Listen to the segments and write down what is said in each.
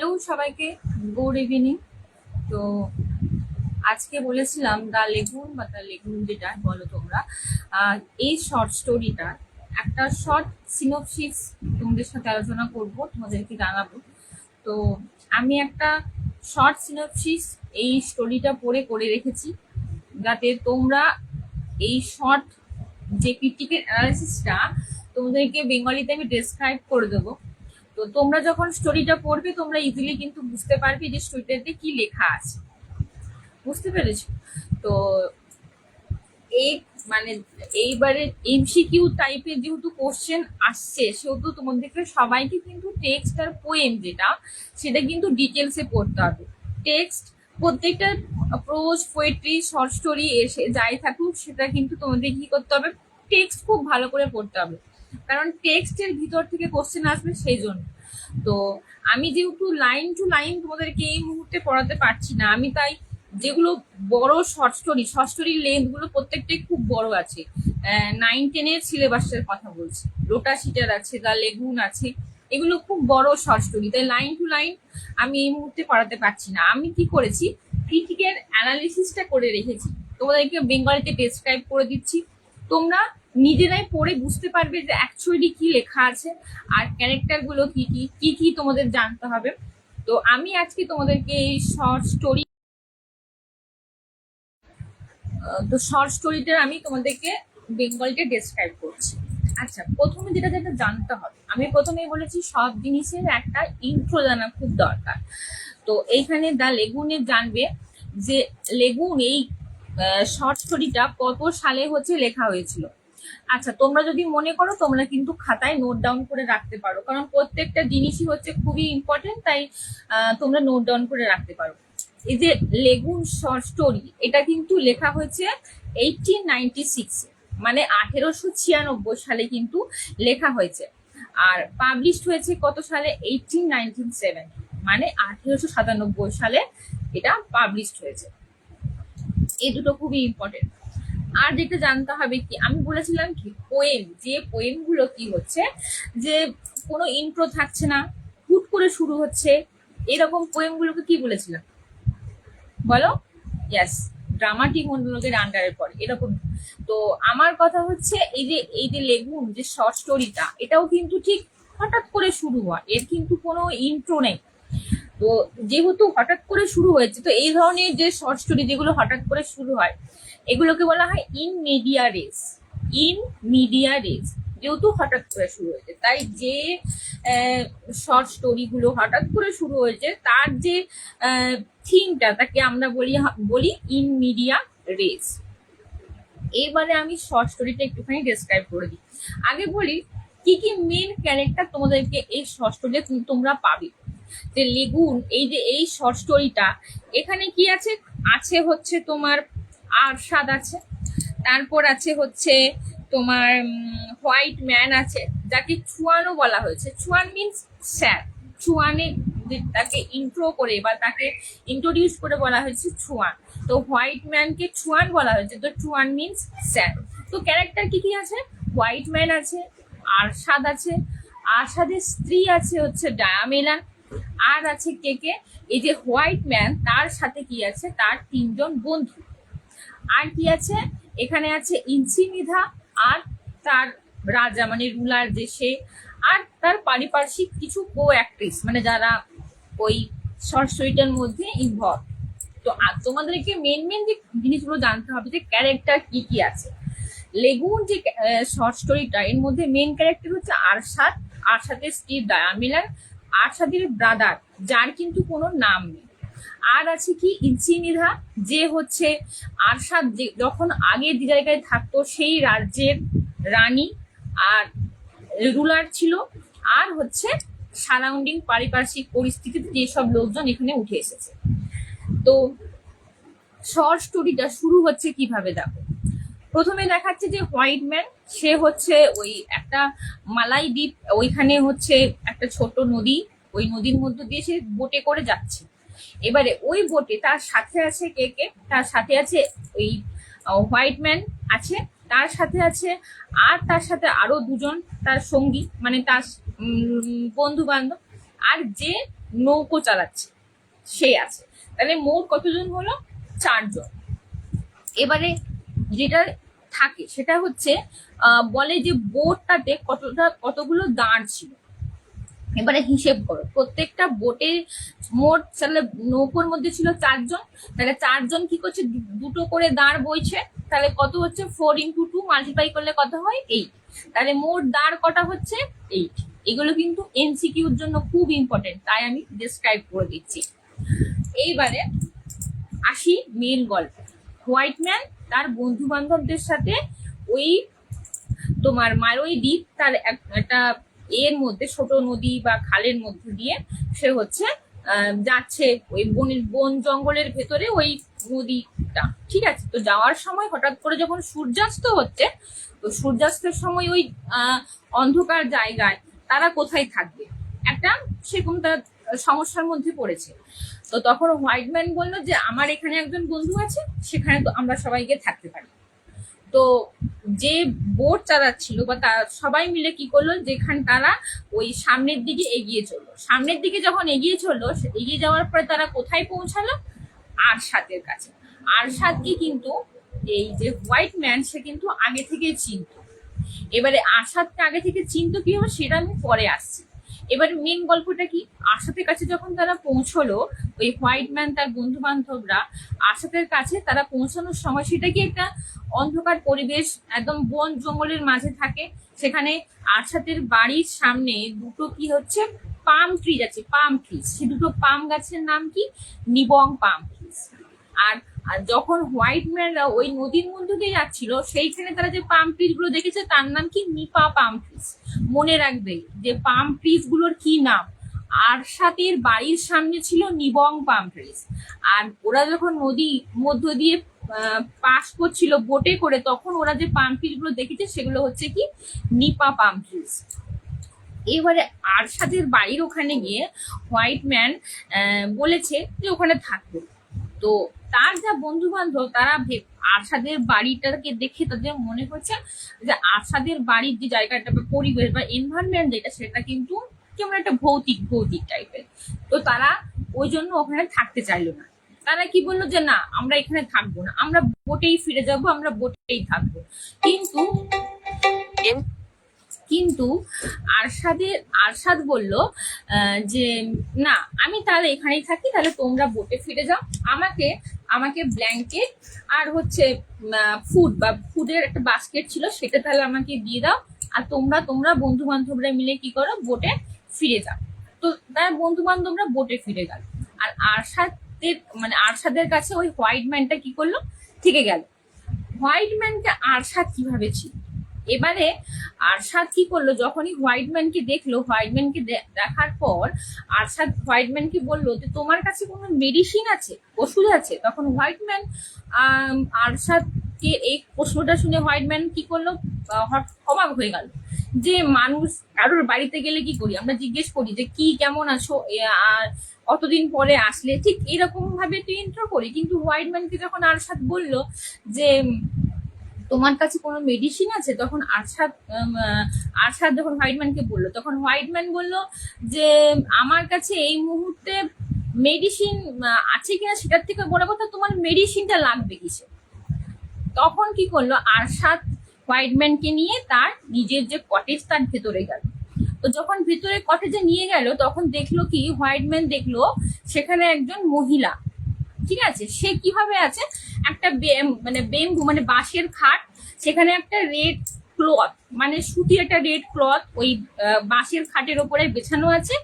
Hello সবাইকে, good evening. তো আজকে বলেছিলাম দ্য লেগুন বা দ্য লেগুন যেটা বলো তোমরা, এই শর্ট স্টোরিটা একটা শর্ট সিনোপসিস তোমাদের সাথে আলোচনা করব, তোমাদেরকে জানাবো। তো আমি একটা শর্ট সিনোপসিস এই স্টোরিটা পড়ে করে রেখেছি, যাতে তোমরা এই শর্ট যে ক্রিটিক্যাল অ্যানালিসিসটা তোমাদেরকে বেঙ্গলিতে আমি ডেসক্রাইব করে দেবো। তো তোমরা যখন স্টোরিটা পড়বে তোমরা ইজিলি কিন্তু বুঝতে পারবে যে স্টোরিটাতে কি লেখা আছে, বুঝতে পেরেছো? তো এই মানে এইবারে এমসিকিউ টাইপের যেহেতু কোশ্চেন আসছে, সেহেতু তোমাদেরকে সবাইকে কিন্তু টেক্সট আর পোয়েম যেটা সেটা কিন্তু ডিটেলসে পড়তে হবে। টেক্সট প্রত্যেকটা প্রোজ, পোয়েট্রি, শর্ট স্টোরি এসে যাই থাকুক, সেটা কিন্তু তোমাদের কি করতে হবে, টেক্সট খুব ভালো করে পড়তে হবে, কারণ টেক্সটের ভিতর থেকে কোশ্চেন আসবে সেই জন্য। তো আমি যেহেতু লাইন টু লাইন তোমাদেরকে এই মুহূর্তে পড়াতে পারছি না, আমি তাই যেগুলো বড় শর্ট স্টোরির লেন্থ গুলো প্রত্যেকটাই খুব বড় আছে। 9-10-এর সিলেবাসের কথা বলছি। লোটা শিটার আছে, দ্য লেগুন আছে, এগুলো খুব বড় শর্ট স্টোরি, তাই লাইন টু লাইন আমি এই মুহূর্তে পড়াতে পারছি না। আমি কি করেছি, ক্রিটিক্যাল অ্যানালিসিসটা করে রেখেছি, তোমাদেরকে বেঙ্গলিতে ডেসক্রাইব করে দিচ্ছি। তোমরা নিজেরাই পড়ে বুঝতে পারবে যে অ্যাকচুয়ালি কি লেখা আছে আর ক্যারেক্টার গুলো কি কি কি কি তোমাদের জানতে হবে। তো আমি আজকে তোমাদেরকে এই শর্ট স্টোরি, তো শর্ট স্টোরিটা আমি তোমাদেরকে বেঙ্গলিতে ডেসক্রাইব করছি। আচ্ছা, প্রথমে যেটা যেটা জানতে হবে, আমি প্রথমেই বলেছি সব জিনিসের একটা ইন্ট্রো জানা খুব দরকার। তো এইখানে দ্য লেগুনে জানবে যে লেগুন এই শর্ট স্টোরিটা কত সালে হচ্ছে লেখা হয়েছিল। আচ্ছা, তোমরা যদি মনে করো তোমরা কিন্তু খাতায় নোট ডাউন করে রাখতে পারো, কারণ প্রত্যেকটা জিনিসই হচ্ছে খুবই ইম্পর্টেন্ট, তাই তোমরা নোট ডাউন করে রাখতে পারো। এই যে লেগুন শর্ট স্টোরি, এটা কিন্তু লেখা হয়েছে 1896, মানে 1896 সালে কিন্তু লেখা হয়েছে। আর পাবলিশড হয়েছে কত সালে, 1897, মানে 1897 সালে এটা পাবলিশড হয়েছে। এই দুটো খুবই ইম্পর্টেন্ট। আর যেটা জানতে হবে কি, আমি বলেছিলাম কি পোয়েম, যে পোয়েম গুলো কি হচ্ছে যে কোনো ইন্ট্রো থাকছে না, হুট করে শুরু হচ্ছে, এরকম পোয়েম গুলোকে কি বলেছিলাম বলো? ইয়াস, ড্রামাটিক মনোলগের আন্ডারে পড়ে এরকম। তো আমার কথা হচ্ছে এই যে লেগুন যে শর্ট স্টোরিটা, এটাও কিন্তু ঠিক হঠাৎ করে শুরু হয়, এর কিন্তু কোনো ইন্ট্রো নেই। তো যেহেতু হঠাৎ করে শুরু হয়েছে, তো এই ধরনের যে শর্ট স্টোরি যেগুলো হঠাৎ করে শুরু হয়, এগুলোকে বলা হয় in media race. In media race, যেহেতু হঠাৎ করে শুরু হয়েছে, তাই যে শর্ট স্টোরি গুলো হঠাৎ করে শুরু হয়েছে তার যে থিমটা, তাকে আমরা বলি ইন মিডিয়া রেস। এইবারে আমি শর্ট স্টোরিটা একটুখানি ডেসক্রাইব করে দিই। আগে বলি কি কি মেন ক্যারেক্টার তোমাদেরকে এই শর্ট স্টোরিতে তোমরা পাবে। যে লেগুন এই যে এই শর্ট স্টোরিটা, এখানে কি আছে, আছে হচ্ছে তোমার আরশাদ আছে, তারপর আছে হচ্ছে তোমার হোয়াইট ম্যান আছে, যাকে চুয়ানও বলা হয়েছে। চুয়ান মিনস স্যার, চুয়ানে তাকে ইন্ট্রো করে বা তাকে ইন্ট্রোডিউস করে বলা হয়েছে চুয়ান। তো হোয়াইট ম্যানকে চুয়ান বলা হয়েছে, তো চুয়ান মিনস স্যার। তো ক্যারেক্টার কি কি আছে, হোয়াইট ম্যান আছে, আরশাদ আছে, আরশাদের স্ত্রী আছে হচ্ছে ডায়ামেলান, আর আছে কে কে, এই যে হোয়াইট ম্যান তার সাথে কি আছে, তার 3জন বন্ধু। আর কি আছে, এখানে আছে ইনসিমিধা আর তার রাজা মানে রুলার যে সে, আর তার পারিপার্শ্বিক কিছু কো অ্যাক্ট্রেস মানে যারা ওই শর্ট স্টোরিটার মধ্যে ইনভলভ। তো তোমাদেরকে মেন মেন যে জিনিসগুলো জানতে হবে যে ক্যারেক্টার কি কি আছে। লেগুন যে শর্ট স্টোরিটা, এর মধ্যে মেন ক্যারেক্টার হচ্ছে আরশাদ, আরশাদের স্ত্রী ডায়ামিলার, আরশাদের ব্রাদার যার কিন্তু কোনো নাম নেই। আর আছে কি ইনসিমিধা, যে হচ্ছে আরশাদ যে যখন আগে যে জায়গায় থাকতো সেই রাজ্যের রানী আর রুলার ছিল। আর হচ্ছে সারাউন্ডিং পারিপার্শ্বিক পরিস্থিতিতে যেসব লোকজন এখানে উঠে এসেছে। তো শর্ট স্টোরিটা শুরু হচ্ছে কিভাবে, দেখো। প্রথমে দেখাচ্ছে যে হোয়াইট ম্যান, সে হচ্ছে ওই একটা মালাই দ্বীপ, ওইখানে হচ্ছে একটা ছোট নদী, ওই নদীর মধ্য দিয়ে সে বোটে করে যাচ্ছে। এবারে ওই বোটে তার সাথে আছে কে কে, তার সাথে আছে ওই হোয়াইট ম্যান আছে, তার সাথে আছে আর তার সাথে আরো 2জন তার সঙ্গী মানে তার বন্ধু বান্ধব। আর যে নৌকো চালাচ্ছে সে আছে। তাহলে মোট কতজন হলো? 4 জন। এবারে যেটা থাকে সেটা হচ্ছে বলে যে বোটটাতে কতগুলো দাঁড় ছিল। এবারে হিসেব করো, প্রত্যেকটা বোটে মোট তাহলে নৌকোর মধ্যে ছিল 4 জন, তাহলে 4 জন কি করছে, দুটো করে দাঁড় বইছে, তাহলে কত হচ্ছে 4 × 2 মাল্টিপ্লাই করলে কত হয় 8। তাহলে মোট দাঁড় কটা হচ্ছে 8। এগুলো কিন্তু এমসিকিউর জন্য খুব ইম্পর্টেন্ট, তাই আমি ডিসক্রাইব করে দিচ্ছি। এইবারে আসি মেন গল্প। হোয়াইট ম্যান তার বন্ধু বান্ধবদের সাথে ওই তোমার মালয় দ্বীপ, তার একটা এর মধ্যে ছোট নদী বা খালের মধ্যে দিয়ে সে হচ্ছে যাচ্ছে ওই বন জঙ্গলের ভেতরে ওই নদীটা, ঠিক আছে। তো যাওয়ার সময় হঠাৎ করে যখন সূর্যাস্ত হচ্ছে, তো সূর্যাস্তের সময় ওই অন্ধকার জায়গায় তারা কোথায় থাকবে, একটা সেরকম তার সমস্যার মধ্যে পড়েছে। তো তখন হোয়াইট ম্যান বললো যে আমার এখানে একজন বন্ধু আছে, সেখানে তো আমরা সবাইকে থাকতে পারি। তো যে বোট চালাচ্ছিল বা তারা সবাই মিলে কি করলো, যেখানে তারা ওই সামনের দিকে এগিয়ে চললো। সামনের দিকে যখন এগিয়ে চললো, এগিয়ে যাওয়ার পরে তারা কোথায় পৌঁছালো? আরশাদের কাছে। আরশাদকে কিন্তু এই যে হোয়াইট ম্যান সে কিন্তু আগে থেকে চিনত। এবারে আরশাদকে আগে থেকে চিনত কিভাবে সেটা আমি পরে আসছি। এবার মেন গল্পটা কি, আরশাদের কাছে যখন তারা পৌঁছলো, ওই হোয়াইট ম্যান তার বন্ধু বান্ধবরা আরশাদের কাছে তারা পৌঁছানোর সময় সেটা কি একটা অন্ধকার পরিবেশ, একদম বন জঙ্গলের মাঝে থাকে। সেখানে আরশাদের বাড়ির সামনে দুটো কি হচ্ছে পাম ট্রিজ আছে, পাম ট্রিজ। সে দুটো পাম গাছের নাম কি? নিবং পাম ট্রিজ। আর যখন হোয়াইট ম্যানরা ওই নদীর মধ্যে দিয়ে যাচ্ছিল, সেইখানে তারা যে পাম ট্রিজ গুলো দেখেছে তার নাম কি? নিপা পাম ট্রিজ। মনে রাখবে যে পাম ট্রিজ গুলোর কি নাম। আরশাদের বাড়ির সামনে ছিল নিবং পাম ট্রিজ। আর ওরা যখন নদী মধ্য দিয়ে পাস করছিল বোটে করে, তখন ওরা যে পাম ট্রিজ গুলো দেখেছে সেগুলো হচ্ছে কি? নিপা পাম ট্রিজ। এবারে আরশাদের বাড়ির ওখানে গিয়ে হোয়াইট ম্যান বলেছে যে ওখানে থাকবে। তো তার যা বন্ধু বান্ধব তারা আরশাদের বাড়িটাকে দেখে তাদের মনে হচ্ছে যে আরশাদের বাড়ির যে জায়গাটা বা পরিবেশ বা এনভায়রনমেন্ট যেটা, সেটা কিন্তু কেমন একটা ভৌতিক ভৌতিক টাইপের। তো তারা ওই জন্য ওখানে থাকতে চাইলো না। তারা কি বললো যে না, আমরা এখানে থাকবো না, আমরা বোটেই ফিরে যাব, আমরা বোটেই থাকবো। কিন্তু কিন্তু আরশাদ বলল যে না, আমি তাহলে এখানেই থাকি, তাহলে তোমরা বোটে ফিরে যাও, আমাকে ব্ল্যাঙ্কেট আর হচ্ছে ফুড বা ফুডের একটা বাস্কেট ছিল সেটা তাহলে আমাকে দিয়ে দাও, আর তোমরা বন্ধু বান্ধবরা মিলে কি করো, বোটে ফিরে যাও। তো তার বন্ধু বান্ধবরা বোটে ফিরে গেল। আর আরশাদের কাছে ওই হোয়াইট ম্যানটা কি করলো, থেকে গেল। হোয়াইট ম্যানকে আরশাদ কিভাবে ছিল? এবারে আরশাদ কি করলো, যখনই হোয়াইট ম্যানকে দেখলো, হোয়াইট ম্যানকে দেখার পর আরশাদ হোয়াইট ম্যানকে বললো যে তোমার কাছে কোনো মেডিসিন আছে, ওষুধ আছে? তখন হোয়াইট ম্যান আরশাদকে এই প্রশ্নটা শুনে হোয়াইট ম্যান কি করলো, অবাক হয়ে গেল। যে মানুষ কারোর বাড়িতে গেলে কি করি, আমরা জিজ্ঞেস করি যে কি কেমন আছো, আর কতদিন পরে আসলে, ঠিক এরকম ভাবে তুই ইন্ট্রো করি। কিন্তু হোয়াইট ম্যানকে যখন আরশাদ বললো যে তোমার কাছে কোনো মেডিসিন আছে, তখন আরশাদ যখন হোয়াইট ম্যানকে বললো, তখন হোয়াইট ম্যান বললো যে আমার কাছে এই মুহূর্তে মেডিসিন আছে কিনা সেটার থেকে বড় কথা তোমার মেডিসিনটা লাগবে কিসে। তখন কি করলো, আরশাদ হোয়াইট ম্যানকে নিয়ে তার নিজের যে কটেজ তার ভেতরে গেল। তো যখন ভেতরে কটেজে নিয়ে গেল, তখন দেখলো কি, হোয়াইট ম্যান দেখলো সেখানে একজন মহিলা, ঠিক আছে। সে কিভাবে আছে, একটা বেম্বু মানে বাঁশের খাট, সেখানে একটা রেড ক্লথ মানে সুতির একটা রেড ক্লথ ওই বাঁশের খাটের ওপরে বেছানো আছে।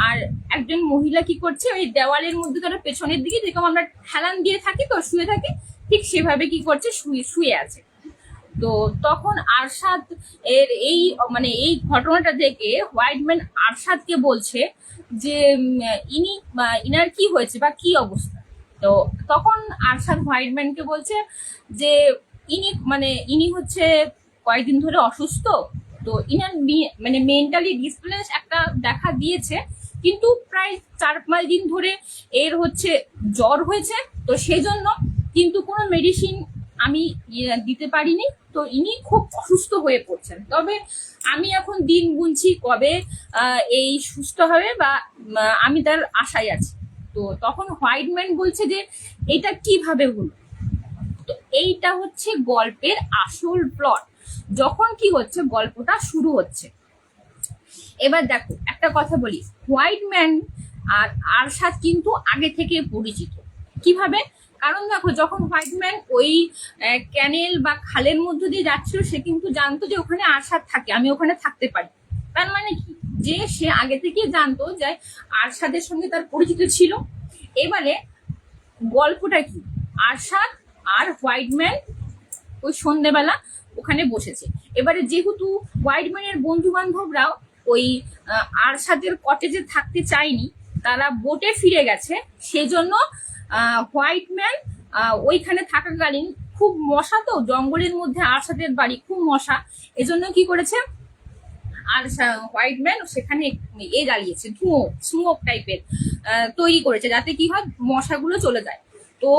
আর একজন মহিলা কি করছে, ওই দেওয়ালের মধ্যে তারা পেছনের দিকে যেরকম আমরা হেলান দিয়ে থাকি তো শুয়ে থাকি, ঠিক সেভাবে কি করছে, শুয়ে আছে। তো তখন আরশাদ এর এই ঘটনাটা দেখে হোয়াইট ম্যান আরশাদকে বলছে যে ইনার কি হয়েছে বা কি অবস্থা। তো তখন আরশাদ হোয়াইট ম্যানকে বলছে যে ইনি হচ্ছে কয়েকদিন ধরে অসুস্থ, তো ইনার মেন্টালি ডিসপ্লেস একটা দেখা দিয়েছে, কিন্তু প্রায় 4-5 দিন ধরে এর হচ্ছে জ্বর হয়েছে। তো সেই জন্য কিন্তু কোনো মেডিসিন আমি দিতে পারিনি। তো ইনি খুব অসুস্থ হয়ে পড়ছেন। তবে আমি এখন দিন গুনছি কবে এই সুস্থ হবে, বা আমি তার আশায় আছি। তো তখন হোয়াইটম্যান বলছে যে এটা কিভাবে হলো। তো এইটা হচ্ছে গল্পের আসল প্লট। যখন কি হচ্ছে, গল্পটা শুরু হচ্ছে। এবার দেখো একটা কথা বলি, হোয়াইটম্যান আর আরশাদ কিন্তু আগে থেকে পরিচিত। কিভাবে? কারণ দেখো, যখন হোয়াইটম্যান ওই ক্যানেল বা খালের মধ্য দিয়ে যাচ্ছিল, সে কিন্তু জানতো যে ওখানে আরশাদ থাকে, আমি ওখানে থাকতে পারি। তার মানে কি, যে সে আগে থেকে জানতো যে আরশাদের সঙ্গে তার পরিচিত ছিল। এবারে গল্পটা কি, আরশাদ আর হোয়াইটম্যান ওই সন্ধ্যেবেলা ওখানে বসেছে। এবারে যেহেতু হোয়াইটম্যানের বন্ধু বান্ধবরাও ওই আরশাদের কটেজে থাকতে চায়নি, তারা বোটে ফিরে গেছে, সেজন্য হোয়াইটম্যান ওইখানে থাকাকালীন খুব মশা, তো জঙ্গলের মধ্যে আরশাদের বাড়ি, খুব মশা। এজন্য কি করেছে, আর হোয়াইটম্যান সেখানে জ্বালিয়েছে, স্মোক টাইপের তৈরি করেছে, যাতে কি হয়, মশাগুলো চলে যায়। তো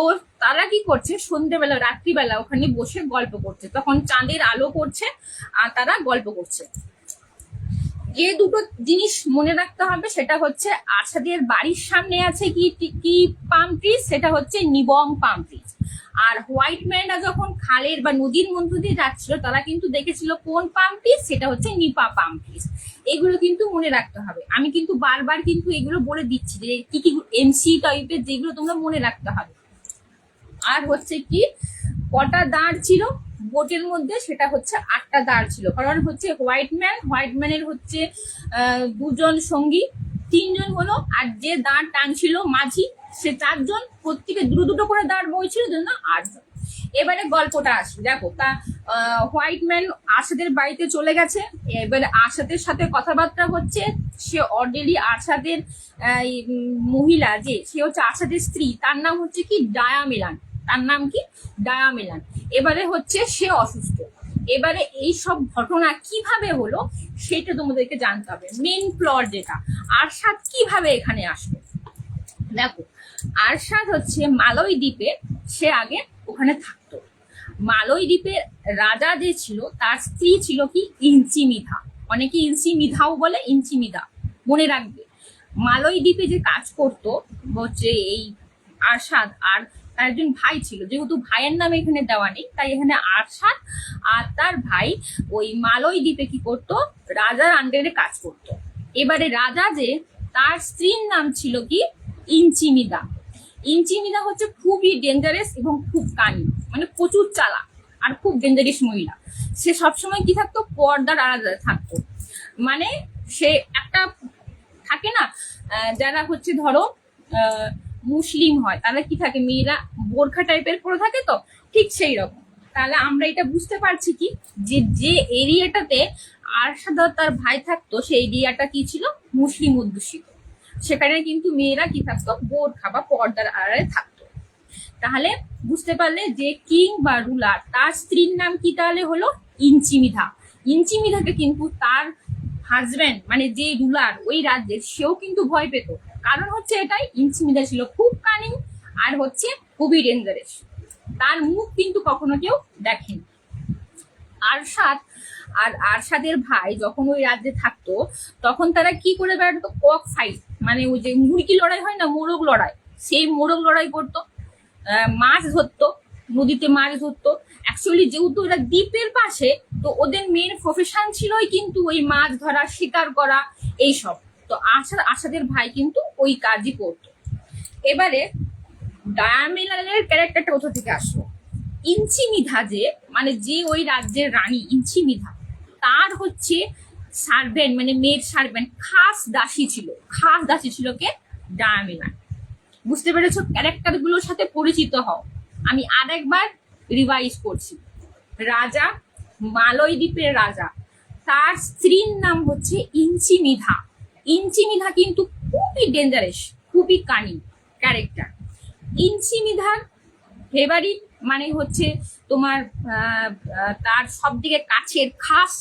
তারা কি করছে, সন্ধ্যেবেলা রাত্রিবেলা ওখানে বসে গল্প করছে, তখন চাঁদের আলো করছে আর তারা গল্প করছে। যে দুটো জিনিস মনে রাখতে হবে, সেটা হচ্ছে আরশাদের বাড়ির সামনে আছে কি পাম ট্রিজ, সেটা হচ্ছে নিবং পাম ট্রিজ। আর হোয়াইটম্যানরা যখন খালের বা নদীর মধ্য দিয়ে যাচ্ছিল, তারা কিন্তু দেখেছিল কোন পাম ট্রিজ, সেটা হচ্ছে নিপা পাম ট্রিজ। এগুলো কিন্তু মনে রাখতে হবে। আমি কিন্তু বারবার কিন্তু এগুলো বলে দিচ্ছি যে কি কি এমসি টাইপের, যেগুলো তোমরা মনে রাখতে হবে। আর হচ্ছে কি, কটা দাঁড় ছিল বোটের মধ্যে, সেটা হচ্ছে 8টা দাঁড় ছিল। কারণ হচ্ছে হোয়াইটম্যানের হচ্ছে 2জন সঙ্গী, 3জন হলো, আর যে দাঁড় টানছিল মাঝি, সে 4জন, প্রত্যেকে দুটো দুটো করে দাঁড় বইছিল, জন্য 8জন। এবারে গল্পটা আসি, দেখো তা হোয়াইটম্যান আরশাদের বাড়িতে চলে গেছে। এবারে আরশাদের সাথে কথাবার্তা হচ্ছে। সে অলরেডি আরশাদের মহিলা, যে সে হচ্ছে আরশাদের স্ত্রী, তার নাম হচ্ছে কি ডায়ামিলান, তার নাম কি ডায়ামিলান। এবারে হচ্ছে সে অসুস্থ। এবারে এই সব ঘটনা কিভাবে হলো সেটা তোমাদেরকে জানতে হবে। মেন প্লট যেটা, আরশাদ কিভাবে এখানে আসবে। দেখো, আরশাদ হচ্ছে মালয় দ্বীপে, সে আগে ওখানে থাকতো। মালয় দ্বীপের রাজা যে ছিল, তার স্ত্রী ছিল কি ইঞ্চিমিধা, অনেকে ইঞ্চিমিধাও বলে, ইঞ্চিমিধা মনে রাখবে। মালয় দ্বীপে যে কাজ করতো হচ্ছে এই আরশাদ, আর তার একজন ভাই ছিল, যেহেতু ভাইয়ের নাম এখানে দেওয়া নেই, তাই এখানে আরশাদ আর তার ভাই ওই মালয় দ্বীপে কি করতো, রাজার আন্ডারে কাজ করতো। এবারে রাজা যে, তার স্ত্রীর নাম ছিল কি ইঞ্চিমিদা। ইঞ্চিমিদা হচ্ছে খুবই ডেঞ্জারাস এবং খুব কানি, মানে প্রচুর চালাক আর খুব ডেঞ্জারাস মহিলা। সে সবসময় কি থাকতো, পর্দার আড়ালে থাকতো। মানে সে একটা থাকে না, যারা হচ্ছে ধরো মুসলিম হয়, তারা কি থাকে, মেয়েরা বোরখা টাইপের পরে থাকে, তো ঠিক সেই রকম। তাহলে আমরা এটা বুঝতে পারছি কি, যে যে এরিয়াটাতে আরশাদ তার ভাই থাকতো, সেই এরিয়াটা কি ছিল, মুসলিম অধ্যুষিত। সেখানে কিন্তু মেয়েরা কি থাকতো, বোরখা বা পর্দার আড়ালে থাকতো। তাহলে বুঝতে পারলে যে কিং বা রুলার, তার স্ত্রীর নাম কি তাহলে হলো ইঞ্চিমিধা। ইঞ্চিমিধাকে কিন্তু তার হাজব্যান্ড, মানে যে রুলার ওই রাজ্যের, সেও কিন্তু ভয় পেত। কারণ হচ্ছে এটাই, ইঞ্চিমিধা ছিল খুব কানিং আর হচ্ছে খুবই ডেঞ্জারাস। তার মুখ কিন্তু কখনো কেউ দেখেনি। আরশাদ আর আরশাদের ভাই যখন ওই রাজ্যে থাকতো, তখন তারা কি করে বেড়াতো, কক ফাইট, মানে ওই যে মুরগি লড়াই হয় না, মোরগ লড়াই, সেই মোরগ লড়াই করতো। মাছ ধরতো, নদীতে মাছ ধরতো। অ্যাকচুয়ালি যেহেতু ওরা দ্বীপের পাশে, তো ওদের মেন প্রফেশন ছিলই কিন্তু ওই মাছ ধরা, শিকার করা, এইসব। তো আরশাদের ভাই কিন্তু ওই কাজই করতো। এবারে ডায়ামিলানের ক্যারেক্টারটা কোথা থেকে আসলো, ইঞ্চিমিধা যে, মানে যে ওই রাজ্যের রানী ইঞ্চিমিধা, তার হচ্ছে সার্ভেন্ট, মানে মেয়ের সার্ভেন্ট, খাস দাসী ছিল কে, ডায়ামিলান। বুঝতে পেরেছো, ক্যারেক্টার গুলোর সাথে পরিচিত হও। আমি আরেকবার রিভাইজ করছি। রাজা, মালয় দ্বীপের রাজা, তার স্ত্রীর নাম হচ্ছে ইঞ্চিমিধা। ইঞ্চিমিধা কিন্তু খুবই ডেঞ্জারাস, খুবই কানি ক্যারেক্টার। ইঞ্চিমিধার ফেভারিট মানে হচ্ছে তোমার তার সব দিকে কাছের খাস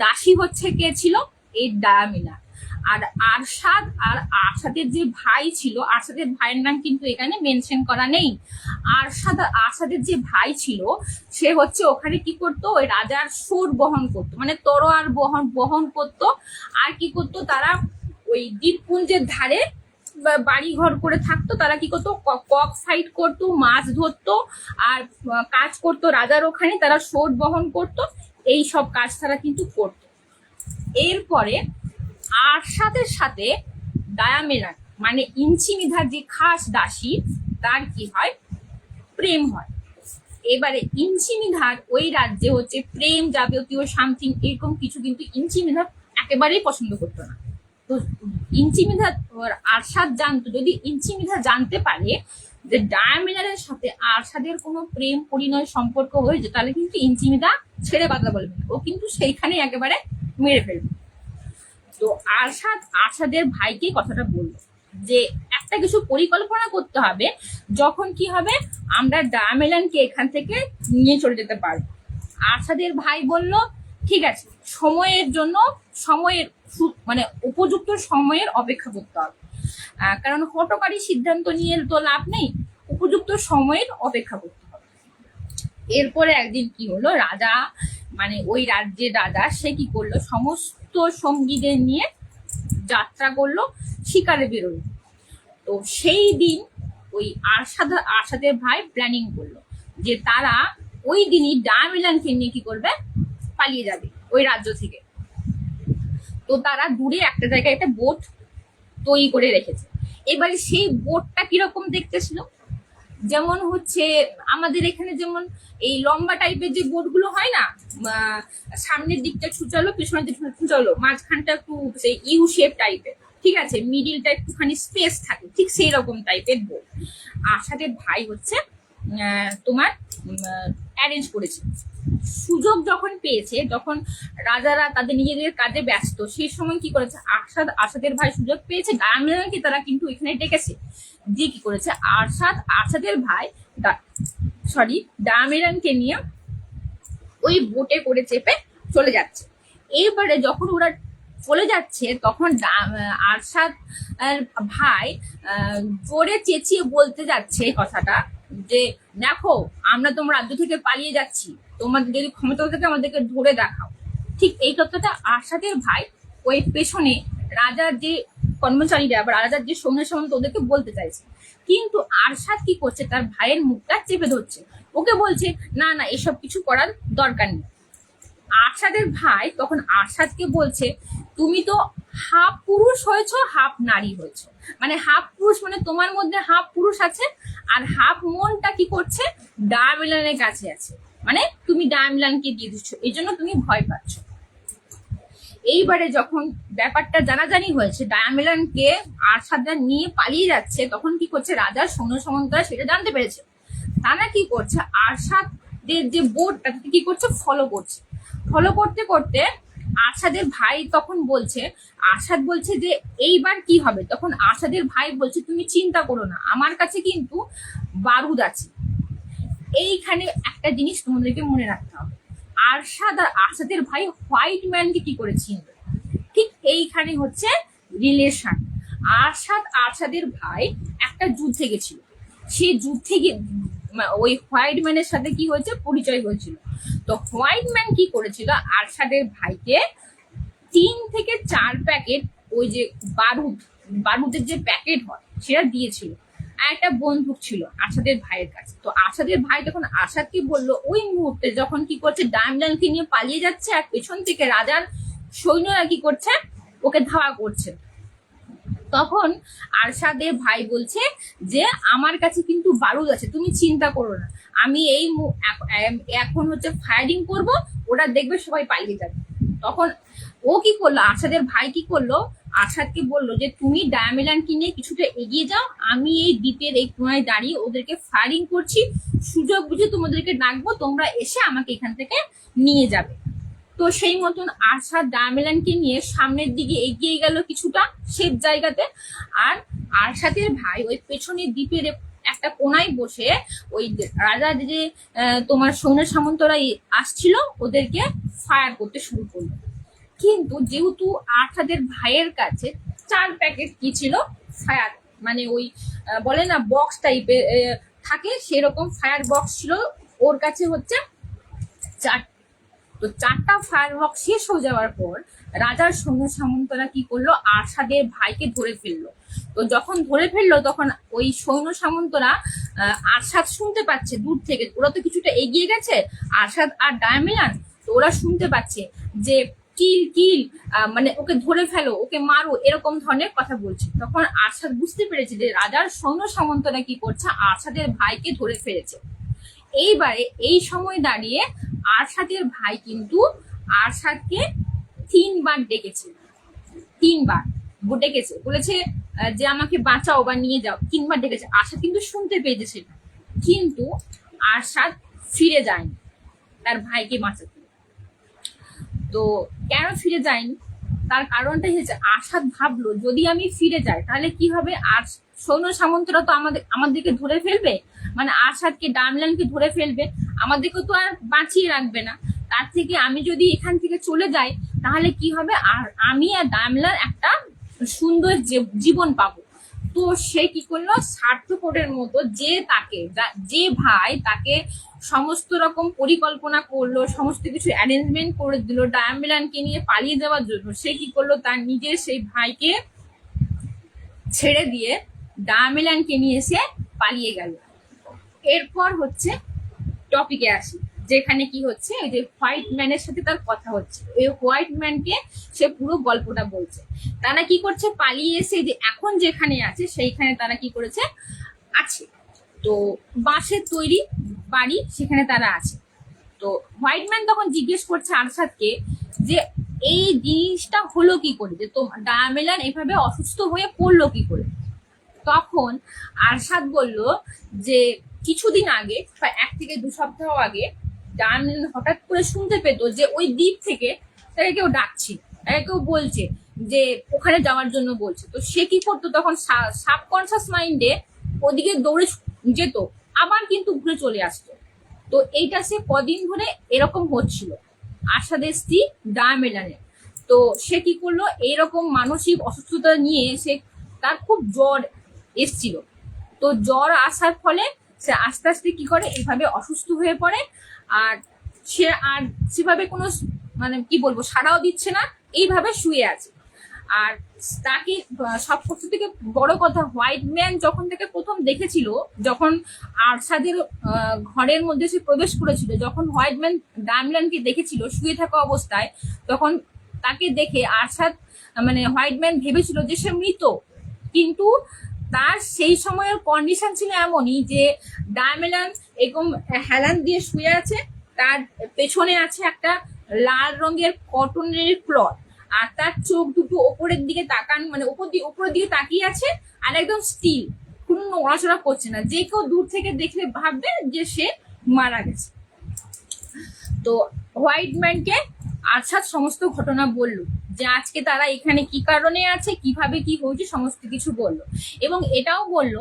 দাসী হচ্ছে কে ছিল, এই ডায়ামিলা। আর আরশাদ আর আরশাদের যে ভাই ছিল, আরশাদের ভাইয়ের নাম কিন্তু এখানে মেনশন করা নেই। আরশাদ আর আরশাদের যে ভাই ছিল সে হচ্ছে ওখানে কি করতো, ওই রাজার সুর বহন করতো, মানে তরোয়ার বহন বহন করতো। আর কি করতো, তারা ওই দ্বীপপুঞ্জের ধারে বাড়ি ঘর করে থাকতো। তারা কি করতো, কক ফাইট করতো, মাছ ধরতো, আর কাজ করতো রাজার ওখানে। তারা সোট বহন করতো, এই সব কাজ তারা কিন্তু করতো। এরপরে আরশাদের সাথে ডায়ামেলান মানে ইঞ্চিমিধার যে খাস দাসী, তার কি হয়, প্রেম হয়। এবারে ইঞ্চিমিধার ওই রাজ্যে হচ্ছে প্রেম যাবতীয় সামথিং এরকম কিছু কিন্তু ইঞ্চিমিধার একেবারেই পছন্দ করতো না। তো ইঞ্চিমিধা আরশাদ জানতো, যদি ইঞ্চিমিধা জানতে পারে যে ডায়ামিনারের সাথে আরশাদের কোনো প্রেম পরিণয় সম্পর্ক হয়েছে, তাহলে কিন্তু ইঞ্চিমিধা ছেড়ে কথা বলবে না, ও কিন্তু সেইখানে একেবারে মেরে ফেলবে। তো আরশাদের ভাইকে কথাটা বললো যে একটা কিছু পরিকল্পনা করতে হবে, যখন কি হবে আমরা ডায়ামেলানকে এখান থেকে নিয়ে চলে যেতে পারবো। আরশাদের ভাই বলল ঠিক আছে, সময়ের জন্য সময়ের মানে উপযুক্ত সময়ের অপেক্ষা করতে হবে, কারণ হঠকারী সিদ্ধান্ত নিয়ে তো লাভ নেই, উপযুক্ত সময়ের অপেক্ষা করতে হবে। এরপরে একদিন কি হলো, রাজা মানে ওই রাজ্যের রাজা সে কি করলো, সমস্ত সঙ্গীদের নিয়ে যাত্রা করলো, শিকারে বেরোলো। তো সেই দিন ওই আরশাদের ভাই প্ল্যানিং করলো যে তারা ওই দিনই ডায়ামিলানকে নিয়ে কি করবে, পালিয়ে যাবে ওই রাজ্য থেকে। তো তারা দূরে একটা জায়গায় একটা বোট তৈরি করে রেখেছে। এবারে সেই বোটটা কিরকম দেখতে ছিল, যেমন হচ্ছে আমাদের এখানে যেমন এই লম্বা টাইপের যে বোটগুলো হয় না, সামনের দিকটা ছুচালো, পিছনের দিকটা ছুচালো, মাঝখানটা একটু সেই ইউ শেপ টাইপের, ঠিক আছে, মিডিলটা একটুখানি স্পেস থাকে, ঠিক সেই রকম টাইপের বোট আরশাদের ভাই হচ্ছে তোমার অ্যারেঞ্জ করেছে। সুযোগ যখন পেয়েছে, যখন রাজারা তাদের নিজেদের কাজে ব্যস্ত, সেই সময় কি করেছে, আরশাদের ভাই সুযোগ পেয়েছে, ডায়ামিলানকে তারা কিন্তু এখানে ডেকেছে, দিয়ে কি করেছে, আরশাদের ভাই ডায়ামিলানকে নিয়ে ওই বোটে করে চেপে চলে যাচ্ছে। এবারে যখন ওরা চলে যাচ্ছে, তখন আরশাদ ভাই জোরে চেঁচিয়ে বলতে যাচ্ছে এই কথাটা যে দেখো, আমরা তোমার রাজ্য থেকে পালিয়ে যাচ্ছি, তোমাদের যদি ক্ষমতা থাকে আমাদেরকে ধরে দেখাও। ঠিক এই কথাটা আরশাদের ভাই ওই পেছনে রাজার যে কর্মচারীরা বা রাজার যে সৈন্য সামন্ত ওদেরকে বলতে চাইছে, কিন্তু আরশাদ কি করছে, তার ভাইয়ের মুখটা চেপে ধরছে, ওকে বলছে না না এসব কিছু করার দরকার নেই। আরশাদের ভাই তখন আরশাদকে বলছে তুমি তো হাফ পুরুষ হয়েছো, হাফ নারী হয়েছো, মানে হাফ পুরুষ মানে তোমার মধ্যে হাফ পুরুষ আছে, আর হাফ মনটা কি করছে, ডায়ামিলানের কাছে আছে, মানে তুমি ডায়ামিলানকে দিয়ে দিচ্ছ, এই জন্য তুমি ভয় পাচ্ছ। এইবারে যখন ব্যাপারটা জানাজানি হয়েছে, ডায়ামিলানকে আরশাদরা নিয়ে পালিয়ে যাচ্ছে, তখন কি করছে, রাজার সৈন্য সামন্তরা সেটা জানতে পেরেছে। তারা কি করছে, আরশাদের যে বোর্ডটা কি করছে, ফলো করতে করতে আরশাদের ভাই তখন বলছে, আরশাদ বলছে যে এইবার কি হবে, তখন আরশাদের ভাই বলছে তুমি চিন্তা করো না, আমার কাছে কিন্তু বারুদ আছে। এইখানে একটা জিনিস তোমাদেরকে মনে রাখতে হবে, আরশাদ আর আরশাদের ভাই হোয়াইট ম্যানকে কি করে চিনবে, ঠিক এইখানে হচ্ছে রিলেশন। আরশাদের ভাই একটা যুদ্ধে গেছিল, সেই যুদ্ধে গিয়ে ওই হোয়াইট ম্যানের সাথে কি হয়েছে, পরিচয় হয়েছিল। তো হোয়াইট ম্যান কি করেছিল, আরশাদের ভাইকে 3 থেকে 4 প্যাকেট ওই যে বারুদের যে প্যাকেট হয় সেটা দিয়েছিল, আর একটা বন্দুক ছিল আরশাদের ভাইয়ের কাছে। তো আরশাদের ভাই তখন আরশাদকে বললো, ওই মুহূর্তে যখন কি করছে, ডায়ামিলানকে নিয়ে পালিয়ে যাচ্ছে, আর পেছন থেকে রাজার সৈন্যরা কি করছে, ওকে ধাওয়া করছে। তখন আরশাদের ভাই বলছে যে আমার কাছে কিন্তু বারুদ আছে, তুমি চিন্তা করো না, আমি এখন হচ্ছে ফায়ারিং করব, ওরা দেখবে সবাই পালিয়ে যাবে। তখন ও কি করলো, আরশাদের ভাই কি করলো, আরশাদকে বললো যে তুমি ডায়ামিলানকে নিয়ে কিছুটা এগিয়ে যাও, আমি এই দ্বীপের এই কোনায় দাঁড়িয়ে ওদেরকে ফায়ারিং করছি, সুযোগ বুঝে তোমাদেরকে ডাকবো, তোমরা এসে আমাকে এখান থেকে নিয়ে যাবে। তো সেই মতন আরশাদ ডায়ামিলানকে নিয়ে সামনের দিকে এগিয়ে গেল কিছুটা সেফ জায়গাতে, আর আরশাদের ভাই ওই পেছনের দ্বীপের একটা কোনায় বসে ওই রাজা যে তোমার সৈন্য সামন্তরা আসছিল ওদেরকে ফায়ার করতে শুরু করলো। কিন্তু যেহেতু আরশাদের ভাইয়ের কাছে 4 প্যাকেট কি ছিল, ফায়ার, মানে ওই বলে না বক্স টাইপের থাকে, সেরকম ফায়ার বক্স ছিল ওর কাছে হচ্ছে 4। তো 4টা ফায়ার বক্স শেষ হয়ে যাওয়ার পর রাজার সৈন্য সামন্তরা কি করলো, আরশাদের ভাইকে ধরে ফেললো। তো যখন ধরে ফেললো তখন ওই সৈন্য সামন্তরা আরশাদ শুনতে পাচ্ছে দূর থেকে, ওরা তো কিছুটা এগিয়ে গেছে আরশাদ আর ডায়মিলান, তো ওরা শুনতে পাচ্ছে যে কিল কিল, মানে ওকে ধরে ফেলো, ওকে মারো, এরকম ধরনের কথা বলছে। তখন আরশাদ বুঝতে পেরেছে যে রাজার সৈন্য সামন্তরা কি করছে, আরশাদের ভাইকে ধরে ফেলেছে। এইবারে এই সময় দাঁড়িয়ে আরশাদের ভাই কিন্তু আরশাদকে 3বার ডেকেছে, 3বার ডেকেছে, বলেছে যে আমাকে বাঁচাও বা নিয়ে যাও, 3বার ডেকেছে। আরশাদ কিন্তু শুনতে পেয়েছে সেটা, কিন্তু আরশাদ ফিরে যায়নি তার ভাইকে বাঁচাতে। তো কেন ফিরে যায়নি, তার কারণটাই হচ্ছে আরশাদ ভাবলো যদি আমি ফিরে যাই তাহলে কি হবে, আর সৈন্য সামন্তরা তো আমাদেরকে ধরে ফেলবে, মানে আরশাদকে ডায়মিলানকে ধরে ফেলবে, আমাদেরকে তো আর বাঁচিয়ে রাখবে না। তার থেকে আমি যদি এখান থেকে চলে যাই তাহলে কি হবে, আর আমি আর ডায়মিলান একটা সুন্দর জীবন পাবো। তো সে কি করলো, স্বার্থপরের মতো যে ভাই তাকে সমস্ত রকম পরিকল্পনা করলো, সমস্ত কিছু অ্যারেঞ্জমেন্ট করে দিল ডায়মিলানকে নিয়ে পালিয়ে যাওয়ার জন্য, সে কি করলো, তার নিজের সেই ভাইকে ছেড়ে দিয়ে ডায়মিলানকে নিয়ে এসে পালিয়ে গেল। এরপর হচ্ছে টপিকে আসি, যেখানে কি হচ্ছে, ওই যে হোয়াইট ম্যানের সাথে তার কথা হচ্ছে, ওই হোয়াইট ম্যানকে সে পুরো গল্পটা বলছে। তারা কি করছে, পালিয়ে এসে যে এখন যেখানে আছে সেইখানে তারা কি করেছে, আছে। তো বাঁশের তৈরি বাড়ি, সেখানে তারা আছে। তো হোয়াইট ম্যান তখন জিজ্ঞেস করছে আরশাদকে যে এই জিনিসটা হলো কি করে, যে তো ডায়মিলান এভাবে অসুস্থ হয়ে পড়লো কি করে। তখন আরশাদ বলল যে কিছুদিন আগে, প্রায় 1 থেকে 2 সপ্তাহ আগে, ডায়মিলান হঠাৎ করে শুনতে পেত যে ওই দ্বীপ থেকে তাকে কেউ ডাকছে, তাকে কেউ বলছে যে ওখানে যাওয়ার জন্য বলছে। তো সে কি করতো, তখন সাবকনসিয়াস মাইন্ডে ওদিকে দৌড়ে যেত, আবার কিন্তু ঘুরে চলে আসতো। তো এইটা সে কদিন ধরে এরকম হচ্ছিল আরশাদের স্ত্রী ডায়মিলানের। তো সে কি করলো, এইরকম মানসিক অসুস্থতা নিয়ে সে, তার খুব জ্বর এসছিল। তো জ্বর আসার ফলে সে আস্তে আস্তে কি করে, এইভাবে অসুস্থ হয়ে পড়ে। আর সে আর সেভাবে কোনো, মানে কি বলবো, সাড়াও দিচ্ছে না, এইভাবে শুয়ে আছে। আর তাকে সব থেকে বড় কথা, হোয়াইট ম্যান যখন তাকে প্রথম দেখেছিল, যখন আরশাদের ঘরের মধ্যে সে প্রবেশ করেছিল, যখন হোয়াইট ম্যান ডায়মিলানকে দেখেছিল শুয়ে থাকা অবস্থায়, তখন তাকে দেখে আরশাদ, মানে হোয়াইট ম্যান ভেবেছিল যে সে মৃত। কিন্তু তার সেই সময়ের কন্ডিশন ছিল এমনই যে ডায়মিলান এরকম হেলান দিয়ে শুয়ে আছে, তার পেছনে আছে একটা লাল রঙের কটনের ক্লথ, আর তার চোখ দুটো ওপরের দিকে তাকান, মানে উপরের দিকে তাকিয়ে আছে, আর একদম স্টিল, কোনো নড়াচড়া করছে না, যে কেউ দূর থেকে দেখলে ভাববে যে সে মারা গেছে। তো হোয়াইট ম্যানকে আরশাদ সমস্ত ঘটনা বলল, যে আজকে তারা এখানে কি কারণে আছে, কিভাবে কি হয়েছে, সমস্ত কিছু বলল। এবং এটাও বলল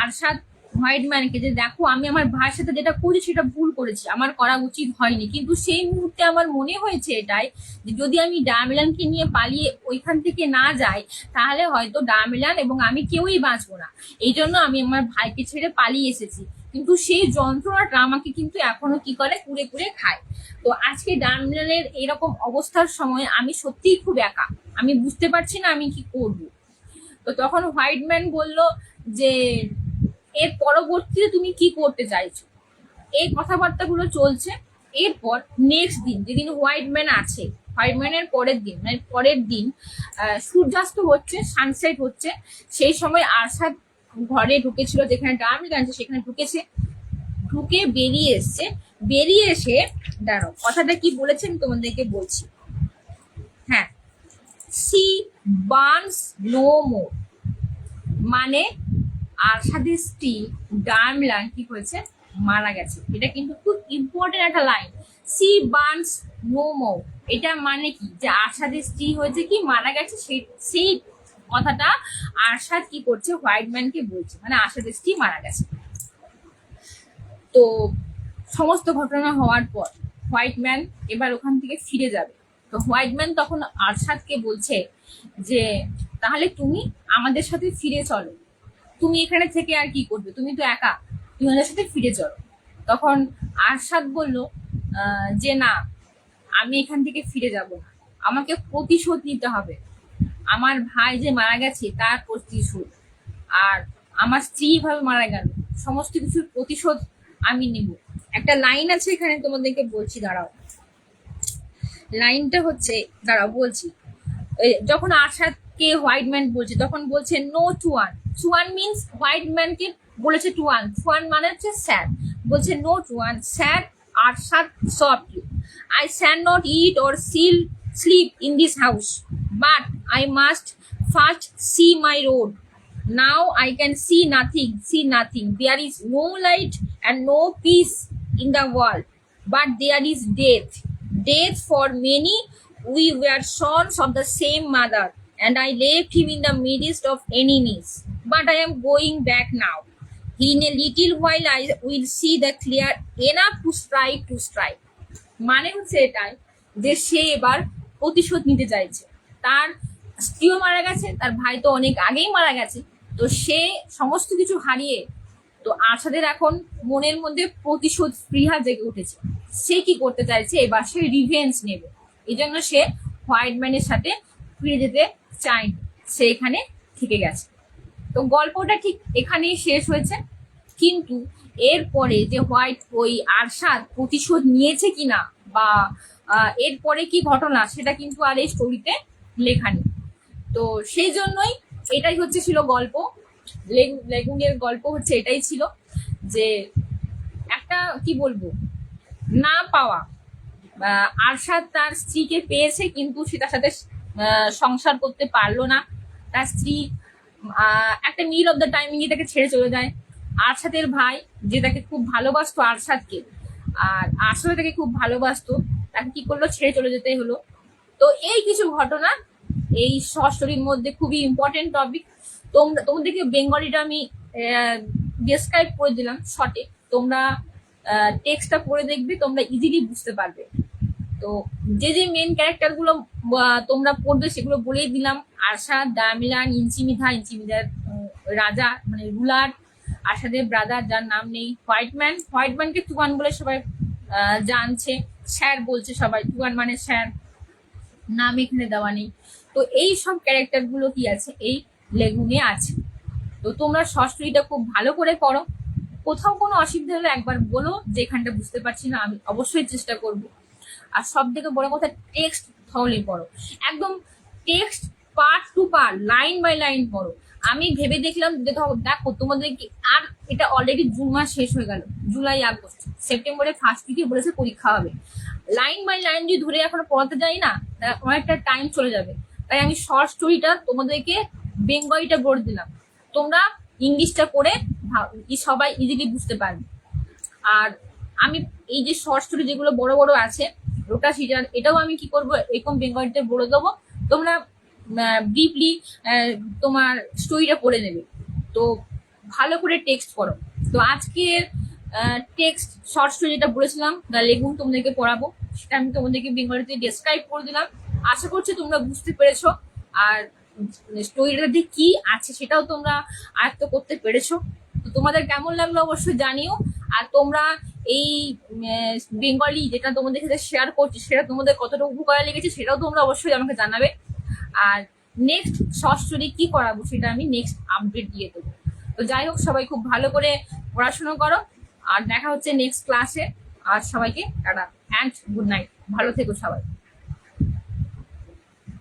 আরশাদ হোয়াইট ম্যানকে যে দেখো, আমি আমার ভাইয়ের সাথে যেটা করেছি সেটা ভুল করেছি, আমার করা উচিত হয়নি, কিন্তু সেই মুহূর্তে আমার মনে হয়েছে এটাই, যে যদি আমি ডায়মিলানকে নিয়ে পালিয়ে ওইখান থেকে না যাই তাহলে হয়তো ডায়মিলান এবং আমি কেউই বাঁচবো না, এই জন্য আমি আমার ভাইকে ছেড়ে পালিয়ে এসেছি। কিন্তু সেই যন্ত্রণাটা আমাকে কিন্তু এখনো কি করে, কুড়ে কুড়ে খায়। তো আজকে ডায়মিলানের এরকম অবস্থার সময় আমি সত্যিই খুব একা, আমি বুঝতে পারছি না আমি কি করব। তো তখন হোয়াইট ম্যান বলল যে এর পরবর্তীতে তুমি কি করতে চাইছো, এই কথাবার্তাগুলো চলছে। এরপর নেক্সট দিন, যেদিন হোয়াইট ম্যান আছে, হোয়াইট ম্যানের পরের দিন, মানে পরের দিন সূর্যাস্ত হচ্ছে, সানসেট হচ্ছে, সেই সময় আরশাদ ঘরে ঢুকেছিল, যেখানে ডায়মিলান আছে সেখানে ঢুকেছে, ঢুকে বেরিয়ে এসছে। বেরিয়ে এসে, দাঁড়াও কথাটা কি বলেছে আমি তোমাদেরকে বলছি। হ্যাঁ, সি বার্নস নো মোর, মানে আরশাদের স্ত্রী ডায়মিলান কি হয়েছে, মারা গেছে। এটা কিন্তু খুব ইম্পর্টেন্ট একটা line, sea burns no more. এটা মানে কি, যে আরশাদের স্ত্রী হয়েছে কি, মারা গেছে। সেই কথাটা আরশাদ কি করছে, হোয়াইট ম্যানকে বলছে, মানে আরশাদের স্ত্রী মারা গেছে। তো সমস্ত ঘটনা হওয়ার পর হোয়াইট ম্যান এবার ওখান থেকে ফিরে যাবে। তো হোয়াইট ম্যান তখন আরশাদকে বলছে যে তাহলে তুমি আমাদের সাথে ফিরে চলো, তুমি এখানে থেকে আর কি করবে, তুমি তো একা, তুমি আমাদের সাথে ফিরে চলো। তখন আরশাদ বলল যে না, আমি এখান থেকে ফিরে যাব না, আমাকে প্রতিশোধ নিতে হবে, আমার ভাই যে মারা গেছে তার প্রতিশোধ, আর আমার স্ত্রী ভাবে মারা গেল, সমস্ত কিছুর প্রতিশোধ আমি নেব। একটা লাইন আছে এখানে তোমাদেরকে বলছি, দাঁড়াও। লাইনটা হচ্ছে, দাঁড়াও বলছি। যখন আরশাদকে হোয়াইট ম্যান বলছে তখন বলছে no two one, two one means white ম্যানকে বলেছে টু ওয়ান, টু ওয়ান মানে হচ্ছে স্যার, বলছে no two one, sir Arshad সব you, I shall not eat or sleep in this house, but I must first see my road. Now I can see nothing, see nothing. There is no light and no peace in the world, but there is death. Death for many. We were sons of the same mother, and I left him in the midst of enemies. But I am going back now. In a little while I will see the clear enough to strike. মানে হচ্ছে এটাই যে সে এবার প্রতিশোধ নিতে চাইছে, তার স্ত্রীও মারা গেছে, তার ভাই তো অনেক আগেই মারা গেছে, তো সে সমস্ত কিছু হারিয়ে, তো আরশাদের এখন মনের মধ্যে প্রতিশোধ স্পৃহা জেগে উঠেছে। সে কি করতে চাইছে, এবার সে রিভেঞ্জ নেবে, এই জন্য সে হোয়াইট ম্যানের সাথে ফিরে যেতে চায়নি, সে এখানে থেকে গেছে। তো গল্পটা ঠিক এখানেই শেষ হয়েছে, কিন্তু এরপরে যে ওই আরশাদ প্রতিশোধ নিয়েছে কিনা বা এরপরে কি ঘটনা সেটা কিন্তু আর এই স্টোরিতে লেখা নেই। তো সেই জন্যই এটাই হচ্ছে ছিল গল্প, লেগুনের গল্প হচ্ছে এটাই ছিল যে একটা কি বলবো না পাওয়া, আরশাদ তার স্ত্রীকে পেয়েছে কিন্তু সে তার সাথে সংসার করতে পারলো না, তার স্ত্রী একটা মিল অফ দ্য টাইমিং তাকে ছেড়ে চলে যায়। আরশাদের ভাই যে তাকে খুব ভালোবাসতো আরশাদকে, আর আরশাদ তাকে খুব ভালোবাসতো, তাকে কি করলো, ছেড়ে চলে যেতে হলো। তো এই কিছু ঘটনা এই শর্ট স্টোরির মধ্যে খুবই ইম্পর্টেন্ট টপিক। তোমাদেরকে বেঙ্গলিটা আমি ডেসক্রাইব করে দিলাম শর্টে, তোমরা টেক্সটটা পড়ে দেখবে, তোমরা ইজিলি বুঝতে পারবে। তো যে যে মেন ক্যারেক্টার গুলো তোমরা পড়বে সেগুলো বলেই দিলাম, আরশাদ, দামিলান, ইঞ্চিমিধার রাজা মানে রুলার, আরশাদের ব্রাদার যার নাম নেই, হোয়াইটম্যানকে টুয়ান বলে সবাই জানছে, স্যার বলছে সবাই, টুয়ান মানে স্যার, নাম এখানে দেওয়া নেই। তো এই সব ক্যারেক্টার গুলো কি আছে এই লেগুনে আছে। তো তোমরা শর্ট স্টোরিটা খুব ভালো করে করো, কোথাও কোনো অসুবিধা হলে একবার বলো যে এখানটা বুঝতে পারছি না, আমি অবশ্যই চেষ্টা করব। আর সব থেকে বড় কথা, টেক্সট তাহলে পড়ো, একদম text part to part, line by line পড়ো। আমি ভেবে দেখলাম যে দেখো তোমাদের কি, আর এটা অলরেডি জুন মাস শেষ হয়ে গেল, জুলাই আগস্ট সেপ্টেম্বরে ফার্স্ট উইকে বলেছে পরীক্ষা হবে, লাইন বাই লাইন যদি ধরে এখনো পড়াতে যাই না অনেকটা টাইম চলে যাবে। তাই আমি শর্ট স্টোরিটা তোমাদেরকে বেঙ্গলিটা বলে দিলাম, তোমরা ইংলিশটা করে সবাই ইজিলি বুঝতে পারবে। আর আমি এই যে শর্ট স্টোরি যেগুলো বড় বড় আছে রোটা সিজার, এটাও আমি কি করবো এরকম বেঙ্গলিতে বলে দেবো, তোমরা ব্রিফলি তোমার স্টোরিটা পড়ে নেবে। তো ভালো করে টেক্সট করো। তো আজকের টেক্সট শর্ট স্টোরি যেটা বলেছিলাম দ্য লেগুন তোমাদেরকে পড়াবো, সেটা আমি তোমাদেরকে বেঙ্গলিতে ডেসক্রাইব করে দিলাম। আশা করছি তোমরা বুঝতে পেরেছো, আর স্টোরিটাতে কি আছে সেটাও তোমরা আয়ত্ত করতে পেরেছো। তো তোমাদের কেমন লাগলো অবশ্যই জানিও। আর তোমরা এই বেঙ্গলি যেটা তোমাদের সাথে শেয়ার করছি সেটা তোমাদের কতটা উপকারে লেগেছে সেটাও তোমরা অবশ্যই আমাকে জানাবে। আর নেক্সট শর্ট স্টোরি কি করাবো সেটা আমি নেক্সট আপডেট দিয়ে দেবো। তো যাই হোক, সবাই খুব ভালো করে পড়াশোনা করো, আর দেখা হচ্ছে নেক্সট ক্লাসে। আর সবাইকে টাটা অ্যান্ড গুড নাইট, ভালো থেকো সবাই।